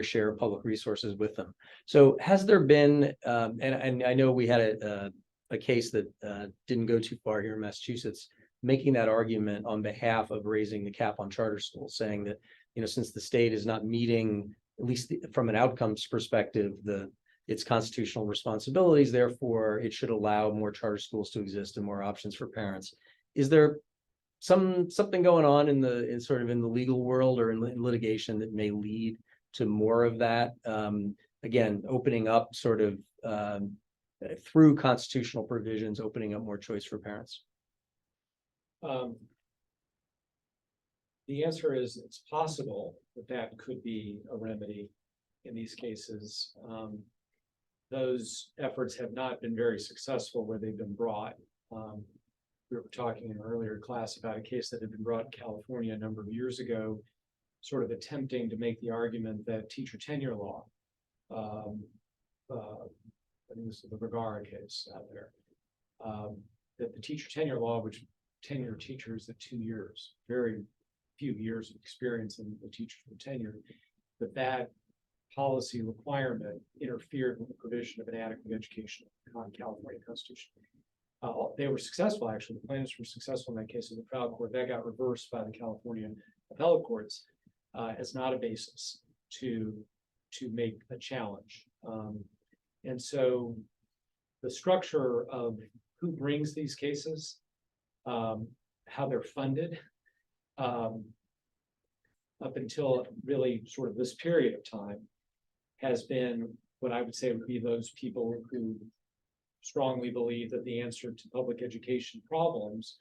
share of public resources with them. So has there been, and I know we had a case that didn't go too far here in Massachusetts, making that argument on behalf of raising the cap on charter schools, saying that, since the state is not meeting, at least from an outcomes perspective, its constitutional responsibilities, therefore it should allow more charter schools to exist and more options for parents. Is there something going on in the legal world or in litigation that may lead to more of that? Again, opening up through constitutional provisions, opening up more choice for parents. The answer is it's possible that could be a remedy in these cases. Those efforts have not been very successful where they've been brought. We were talking in an earlier class about a case that had been brought in California a number of years ago, sort of attempting to make the argument that teacher tenure law, I think this is the Vergara case out there, that the teacher tenure law, which tenure teachers at 2 years, very few years of experience in the teacher tenure, that policy requirement interfered with the provision of an adequate education on California Constitution. They were successful, actually. The plaintiffs were successful in that case in the trial court. That got reversed by the California appellate courts as not a basis to make a challenge. And so the structure of who brings these cases, how they're funded, up until really sort of this period of time, has been what I would say would be those people who strongly believe that the answer to public education problems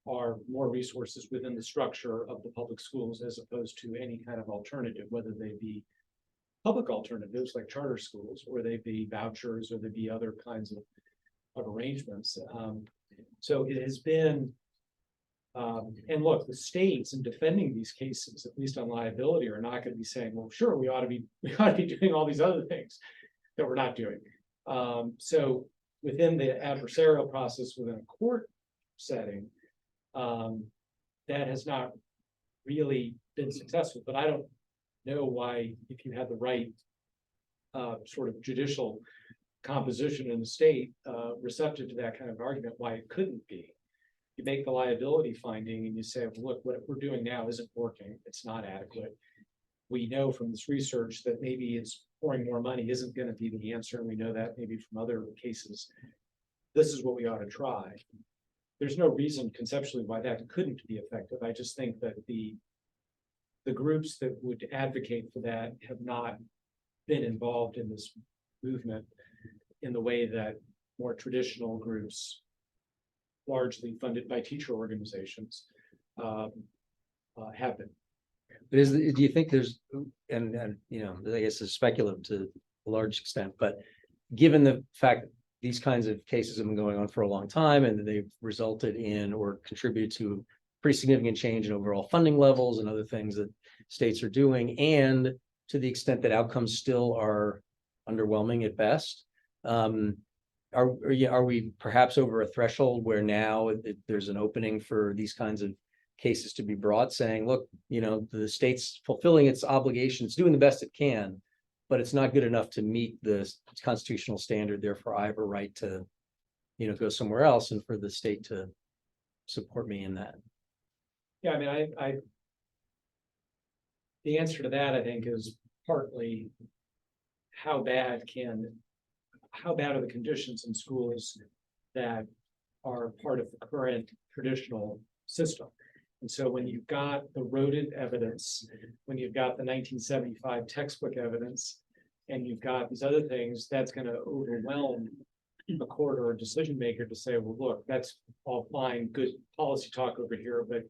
are more resources within the structure of the public schools as opposed to any kind of alternative, whether they be public alternatives like charter schools, or they be vouchers, or there be other kinds of arrangements. So it has been, and look, the states in defending these cases, at least on liability, are not going to be saying, well, sure, we ought to be doing all these other things that we're not doing. So within the adversarial process within a court setting, that has not really been successful. But I don't know why, if you had the right sort of judicial composition in the state receptive to that kind of argument, why it couldn't be. You make the liability finding and you say, well, look, what we're doing now isn't working. It's not adequate. We know from this research that maybe it's pouring more money isn't going to be the answer. And we know that maybe from other cases. This is what we ought to try. There's no reason conceptually why that couldn't be effective. I just think that the groups that would advocate for that have not been involved in this movement in the way that more traditional groups, largely funded by teacher organizations, have been. But do you think there's, and you know, I guess it's speculative to a large extent, but given the fact that these kinds of cases have been going on for a long time and they've resulted in or contributed to pretty significant change in overall funding levels and other things that states are doing, and to the extent that outcomes still are underwhelming at best, are we perhaps over a threshold where now there's an opening for these kinds of cases to be brought, saying, look, you know, the state's fulfilling its obligations, doing the best it can, but it's not good enough to meet the constitutional standard. Therefore, I have a right to, you know, go somewhere else, and for the state to support me in that. Yeah, I mean, the answer to that, I think, is partly how bad are the conditions in schools that are part of the current traditional system. And so when you've got the rodent evidence, when you've got the 1975 textbook evidence, and you've got these other things, that's going to overwhelm a court or a decision maker to say, well, look, that's all fine, good policy talk over here, but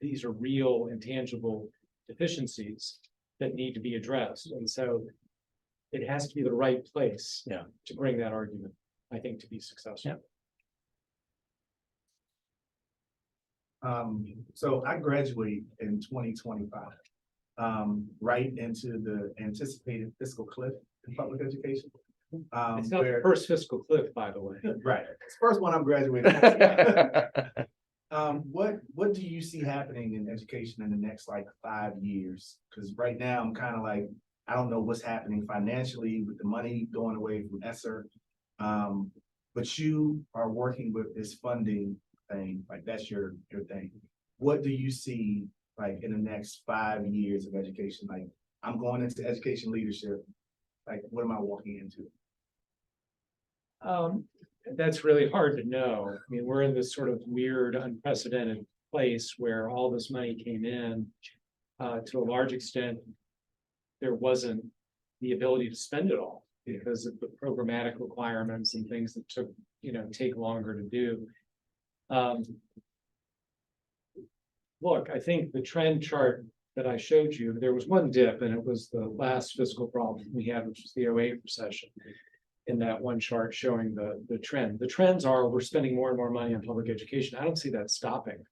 these are real and tangible deficiencies that need to be addressed. And so it has to be the right place to bring that argument, I think, to be successful. Yeah. So I graduate in 2025, right into the anticipated fiscal cliff in public education. It's not the first fiscal cliff, by the way. Right, it's the first one I'm graduating. What do you see happening in education in the next like 5 years? Because right now I'm kind of like, I don't know what's happening financially with the money going away from ESSER. But you are working with this funding thing, like that's your thing. What do you see like in the next 5 years of education? Like, I'm going into education leadership. Like, what am I walking into? That's really hard to know. I mean, we're in this sort of weird, unprecedented place where all this money came in. To a large extent, there wasn't the ability to spend it all because of the programmatic requirements and things that take longer to do. Look, I think the trend chart that I showed you, there was one dip, and it was the last fiscal problem we had, which was the 2008 recession. In that one chart showing the trend. The trends are we're spending more and more money on public education. I don't see that stopping.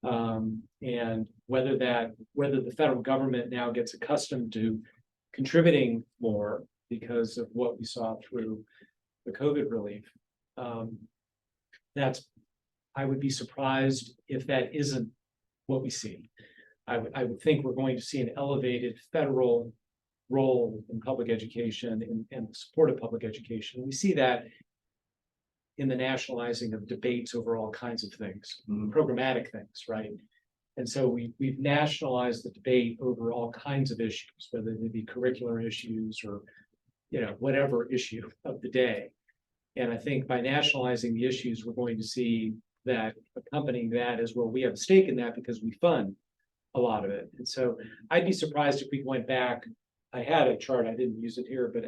And whether the federal government now gets accustomed to contributing more because of what we saw through the COVID relief, I would be surprised if that isn't what we see. I would think we're going to see an elevated federal role in public education and support of public education. We see that in the nationalizing of debates over all kinds of things, programmatic things, right? And so we've nationalized the debate over all kinds of issues, whether they be curricular issues or whatever issue of the day. And I think by nationalizing the issues, we're going to see that accompanying that as well. We have a stake in that because we fund a lot of it. And so I'd be surprised if we went back. I had a chart, I didn't use it here, but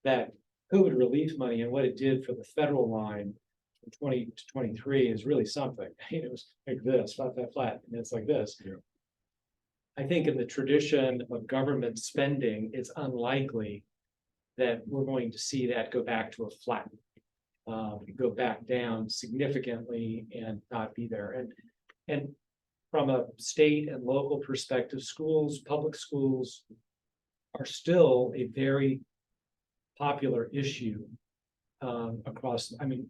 that COVID relief money and what it did for the federal line from 20 to 23 is really something. It was like this, flat, and it's like this. I think in the tradition of government spending, it's unlikely that we're going to see that go back to a flat, go back down significantly and not be there. And from a state and local perspective, schools, public schools are still a very popular issue across, I mean,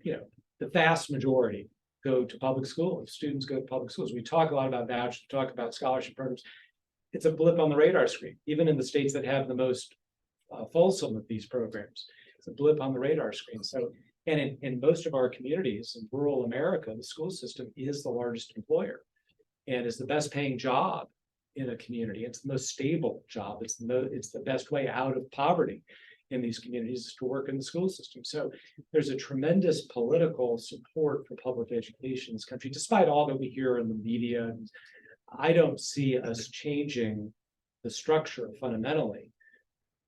the vast majority go to public school. If students go to public schools, we talk a lot about vouchers, we talk about scholarship programs. It's a blip on the radar screen, even in the states that have the most fulsome of these programs. It's a blip on the radar screen. So, and in most of our communities in rural America, the school system is the largest employer and is the best paying job in a community. It's the most stable job. It's the best way out of poverty in these communities is to work in the school system. So there's a tremendous political support for public education in this country, despite all that we hear in the media. I don't see us changing the structure fundamentally.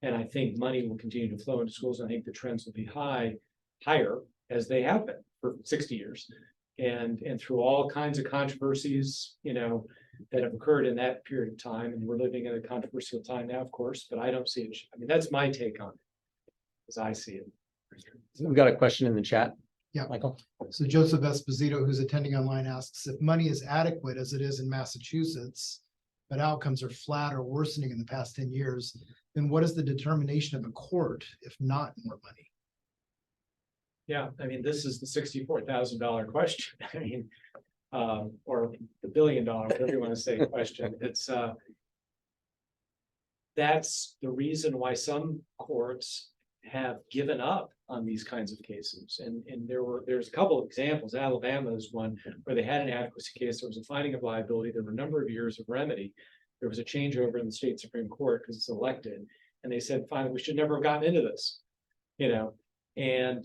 And I think money will continue to flow into schools. I think the trends will be higher as they have been for 60 years. And through all kinds of controversies, that have occurred in that period of time. And we're living in a controversial time now, of course, but I don't see it. I mean, that's my take on it, as I see it. We've got a question in the chat. Yeah. Michael? So Joseph Esposito, who's attending online, asks if money is adequate as it is in Massachusetts, but outcomes are flat or worsening in the past 10 years, then what is the determination of a court if not more money? Yeah, I mean, this is the $64,000 question. I mean, or the $1 billion, whatever you want to say, question. It's that's the reason why some courts have given up on these kinds of cases. And there's a couple of examples. Alabama is one where they had an adequacy case. There was a finding of liability. There were a number of years of remedy. There was a changeover in the state Supreme Court because it's elected. And they said, finally, we should never have gotten into this, and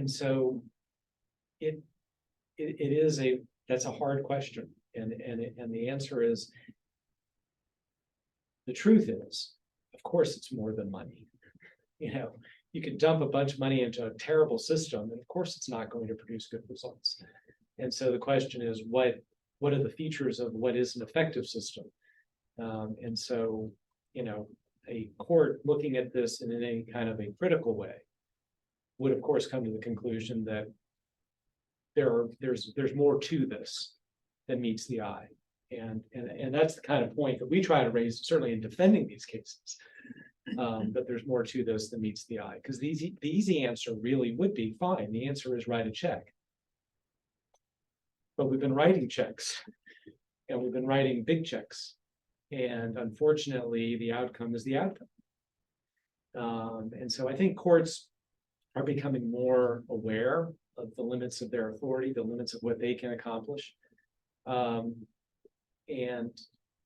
so that's a hard question. And the answer is, the truth is, of course, it's more than money. You can dump a bunch of money into a terrible system, and of course, it's not going to produce good results. And so the question is, what are the features of what is an effective system? And so, a court looking at this in any kind of a critical way would, of course, come to the conclusion that there's more to this than meets the eye. And that's the kind of point that we try to raise, certainly in defending these cases, that there's more to this than meets the eye. Because the easy answer really would be, fine, the answer is write a check. But we've been writing checks, and we've been writing big checks. And unfortunately, the outcome is the outcome. And so I think courts are becoming more aware of the limits of their authority, the limits of what they can accomplish. And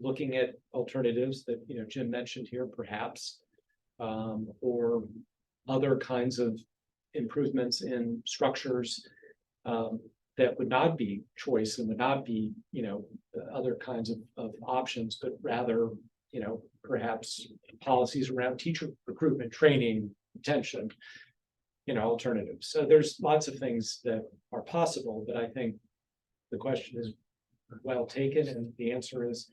looking at alternatives that Jim mentioned here, perhaps, or other kinds of improvements in structures that would not be choice and would not be other kinds of options, but rather perhaps policies around teacher recruitment, training, retention, alternatives. So there's lots of things that are possible, but I think the question is well taken, and the answer is,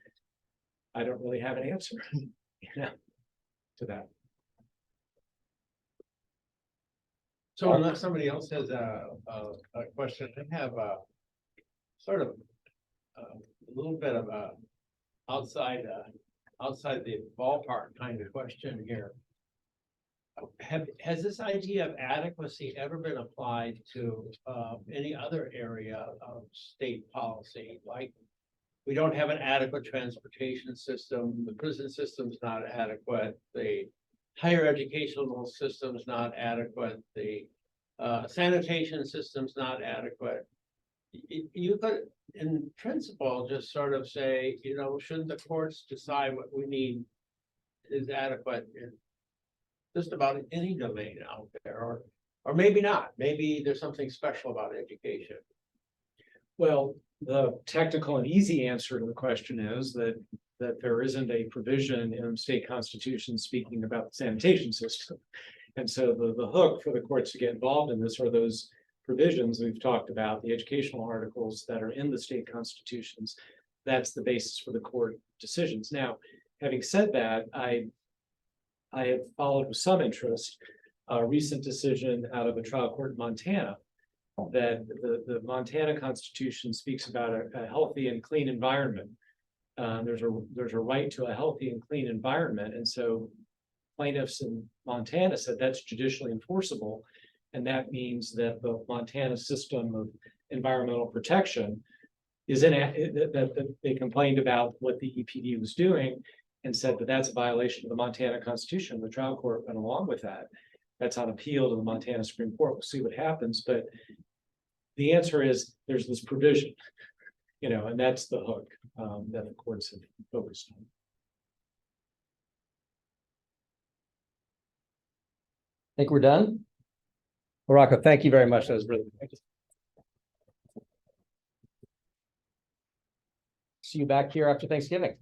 I don't really have an answer to that. So unless somebody else has a question, I have a sort of a little bit of a outside the ballpark kind of question here. Has this idea of adequacy ever been applied to any other area of state policy? Like, we don't have an adequate transportation system, the prison system's not adequate, the higher educational system's not adequate, the sanitation system's not adequate. You could, in principle, just sort of say, shouldn't the courts decide what we need is adequate in just about any domain out there, or maybe not. Maybe there's something special about education. Well, the technical and easy answer to the question is that there isn't a provision in state constitution speaking about the sanitation system. And so the hook for the courts to get involved in this are those provisions we've talked about, the educational articles that are in the state constitutions that's the basis for the court decisions. Now, having said that, I have followed with some interest a recent decision out of a trial court in Montana that the Montana Constitution speaks about a healthy and clean environment. There's a right to a healthy and clean environment, and so plaintiffs in Montana said that's judicially enforceable, and that means that the Montana system of environmental protection is that they complained about what the EPD was doing and said that that's a violation of the Montana Constitution. The trial court went along with that. That's on appeal to the Montana Supreme Court. We'll see what happens, but the answer is there's this provision, and that's the hook that the courts have focused on. Think we're done? Well, Rocco, thank you very much. That was really. See you back here after Thanksgiving.